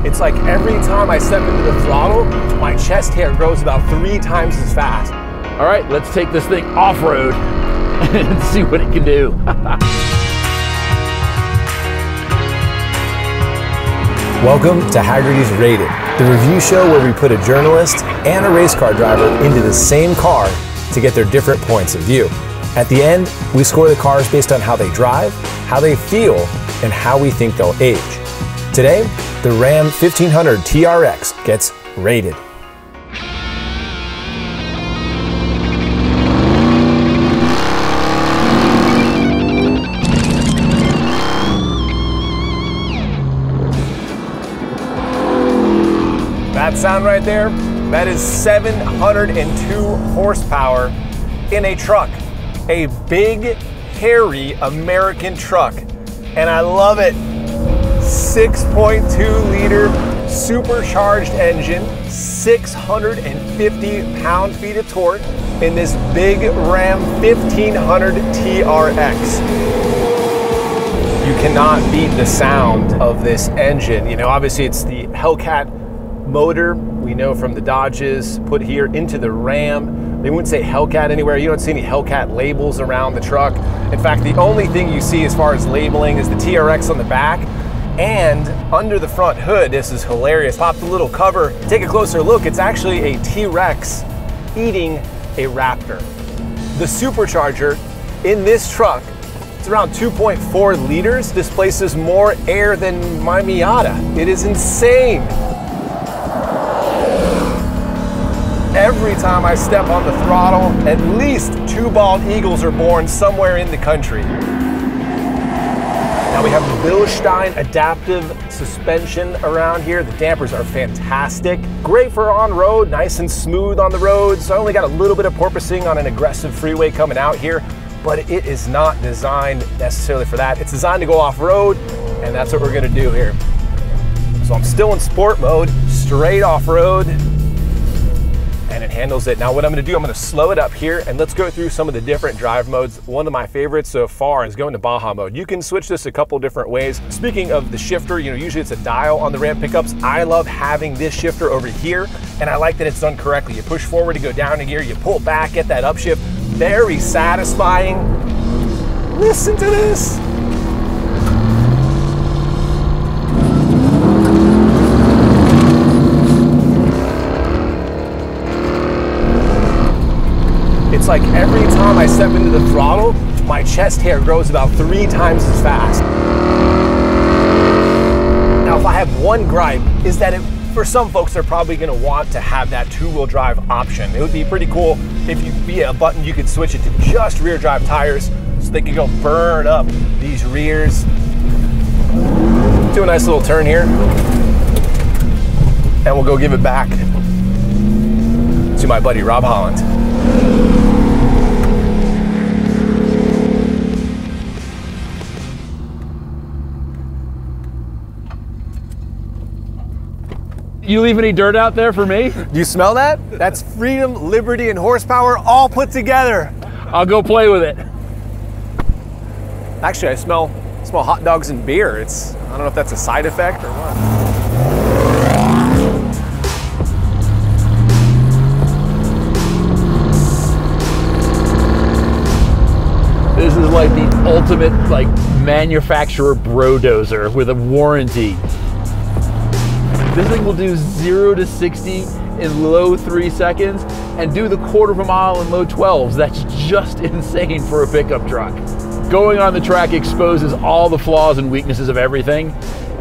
It's like every time I step into the throttle, my chest hair grows about 3 times as fast. All right, let's take this thing off-road and see what it can do. Welcome to Hagerty's Rated, the review show where we put a journalist and a race car driver into the same car to get their different points of view. At the end, we score the cars based on how they drive, how they feel, and how we think they'll age. Today, the Ram 1500 TRX gets rated. That sound right there, that is 702 horsepower in a truck. A big, hairy American truck. And I love it. 6.2 liter supercharged engine, 650 pound-feet of torque in this big Ram 1500 TRX. You cannot beat the sound of this engine. You know, obviously it's the Hellcat motor we know from the Dodges put here into the Ram. They wouldn't say Hellcat anywhere. You don't see any Hellcat labels around the truck. In fact, the only thing you see as far as labeling is the TRX on the back and under the front hood. This is hilarious. Pop the little cover, take a closer look. It's actually a T-Rex eating a Raptor. The supercharger in this truck, it's around 2.4 liters, displaces more air than my Miata. It is insane. Every time I step on the throttle, at least 2 bald eagles are born somewhere in the country. Now we have the Bilstein adaptive suspension around here. The dampers are fantastic. Great for on-road, nice and smooth on the roads. So I only got a little bit of porpoising on an aggressive freeway coming out here, but it is not designed necessarily for that. It's designed to go off-road, and that's what we're gonna do here. So I'm still in sport mode, straight off-road, and it handles it. Now what I'm gonna do, I'm gonna slow it up here and let's go through some of the different drive modes. One of my favorites so far is going to Baja mode. You can switch this a couple different ways. Speaking of the shifter, you know, usually it's a dial on the Ram pickups. I love having this shifter over here, and I like that it's done correctly. You push forward to go down a gear, you pull back, get that upshift. Very satisfying. Listen to this. It's like every time I step into the throttle, my chest hair grows about 3 times as fast. Now, if I have one gripe, is that for some folks, they're probably gonna want to have that 2-wheel drive option. It would be pretty cool if via a button, you could switch it to just rear drive tires so they could go burn up these rears. Do a nice little turn here, and we'll go give it back to my buddy, Robb Holland. You leave any dirt out there for me? Do you smell that? That's freedom, liberty, and horsepower all put together. I'll go play with it. Actually, I smell hot dogs and beer. I don't know if that's a side effect or what. This is like the ultimate manufacturer bro-dozer with a warranty. This thing will do 0 to 60 in low 3 seconds and do the 1/4 of a mile in low 12s. That's just insane for a pickup truck. Going on the track exposes all the flaws and weaknesses of everything.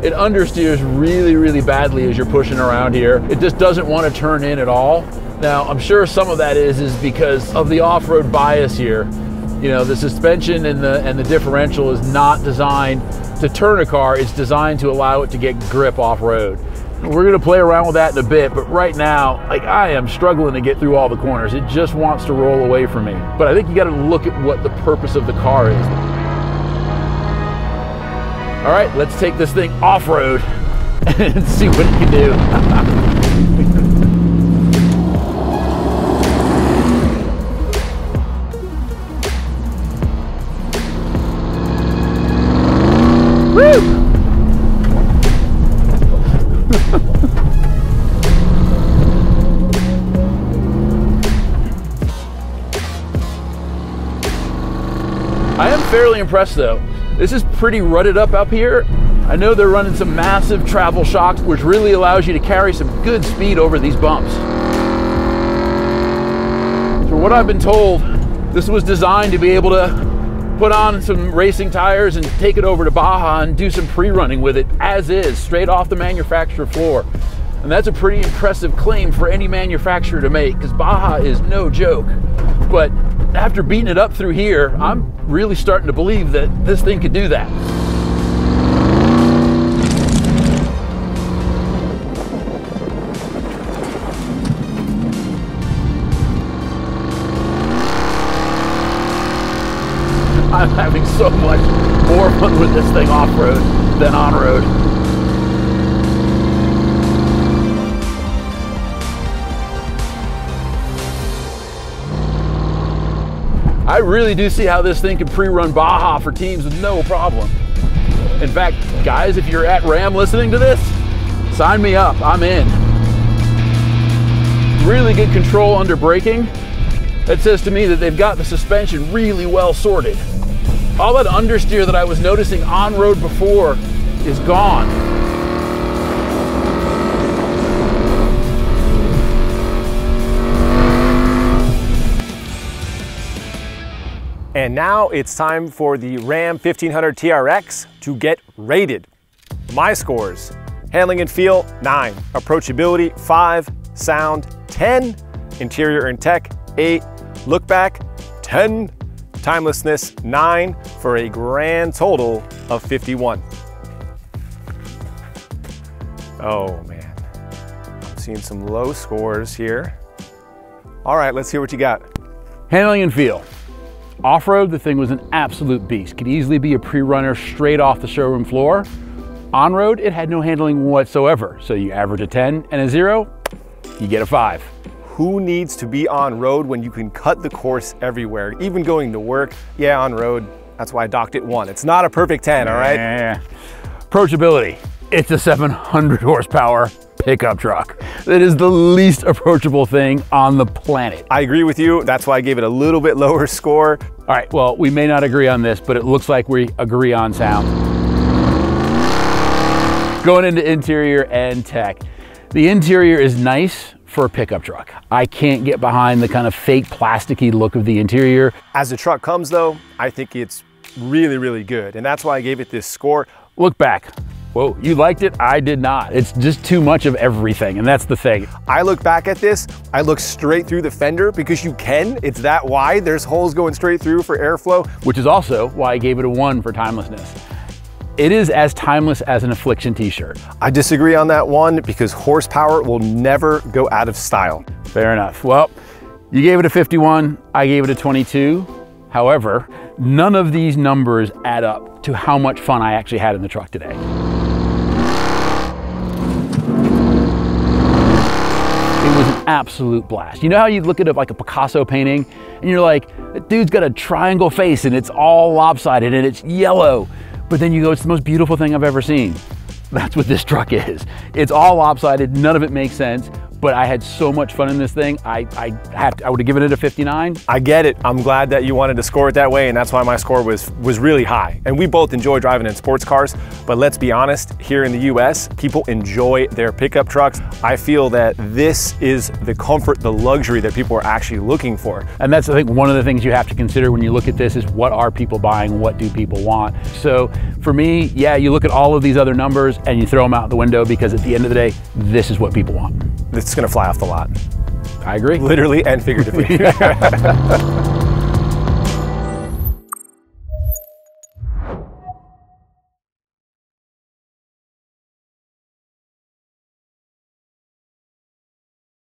It understeers really, really badly as you're pushing around here. It just doesn't want to turn in at all. Now, I'm sure some of that is because of the off-road bias here. You know, the suspension and the differential is not designed to turn a car. It's designed to allow it to get grip off-road. We're gonna play around with that in a bit, but right now, I am struggling to get through all the corners. It just wants to roll away from me. But I think you gotta look at what the purpose of the car is. All right, let's take this thing off-road and see what it can do. Woo! fairly impressed though. This is pretty rutted up here. I know they're running some massive travel shocks, which really allows you to carry some good speed over these bumps. From what I've been told, this was designed to be able to put on some racing tires and take it over to Baja and do some pre-running with it as is, straight off the manufacturer floor. And that's a pretty impressive claim for any manufacturer to make, because Baja is no joke. But after beating it up through here, I'm really starting to believe that this thing could do that. I'm having so much more fun with this thing off-road than on-road. I really do see how this thing can pre-run Baja for teams with no problem. In fact, guys, if you're at Ram listening to this, sign me up, I'm in. Really good control under braking. That says to me that they've got the suspension really well sorted. All that understeer that I was noticing on-road before is gone. And now it's time for the Ram 1500 TRX to get rated. My scores: handling and feel 9, approachability 5, sound 10, interior and tech 8, look back 10, timelessness 9, for a grand total of 51. Oh man, I'm seeing some low scores here. All right, let's hear what you got. Handling and feel. Off-road, the thing was an absolute beast. Could easily be a pre-runner straight off the showroom floor. On-road, it had no handling whatsoever. So you average a 10 and a 0, you get a 5. Who needs to be on road when you can cut the course everywhere, even going to work? Yeah, on road, that's why I docked it 1. It's not a perfect 10, all right? Yeah. Approachability, it's a 700 horsepower pickup truck. That is the least approachable thing on the planet. I agree with you. That's why I gave it a little bit lower score. All right, well, we may not agree on this, but it looks like we agree on sound. Going into interior and tech. The interior is nice for a pickup truck. I can't get behind the kind of fake plasticky look of the interior. As the truck comes though, I think it's really, really good. And that's why I gave it this score. Look back. Whoa, you liked it? I did not. It's just too much of everything, and that's the thing. I look back at this, I look straight through the fender because you can. It's that wide. There's holes going straight through for airflow. Which is also why I gave it a 1 for timelessness. It is as timeless as an Affliction t-shirt. I disagree on that one because horsepower will never go out of style. Fair enough. Well, you gave it a 51, I gave it a 22. However, none of these numbers add up to how much fun I actually had in the truck today. It was an absolute blast. You know how you look at like a Picasso painting and you're like, that dude's got a triangle face and it's all lopsided and it's yellow. But then you go, it's the most beautiful thing I've ever seen. That's what this truck is. It's all lopsided, none of it makes sense, but I had so much fun in this thing. I would have given it a 59. I get it. I'm glad that you wanted to score it that way, and that's why my score was really high. And we both enjoy driving in sports cars, but let's be honest, here in the US, people enjoy their pickup trucks. I feel that this is the comfort, the luxury that people are actually looking for. And that's, I think, one of the things you have to consider when you look at this is what are people buying, what do people want? So for me, yeah, you look at all of these other numbers and you throw them out the window because at the end of the day, this is what people want. It's gonna fly off the lot. I agree. Literally and figuratively.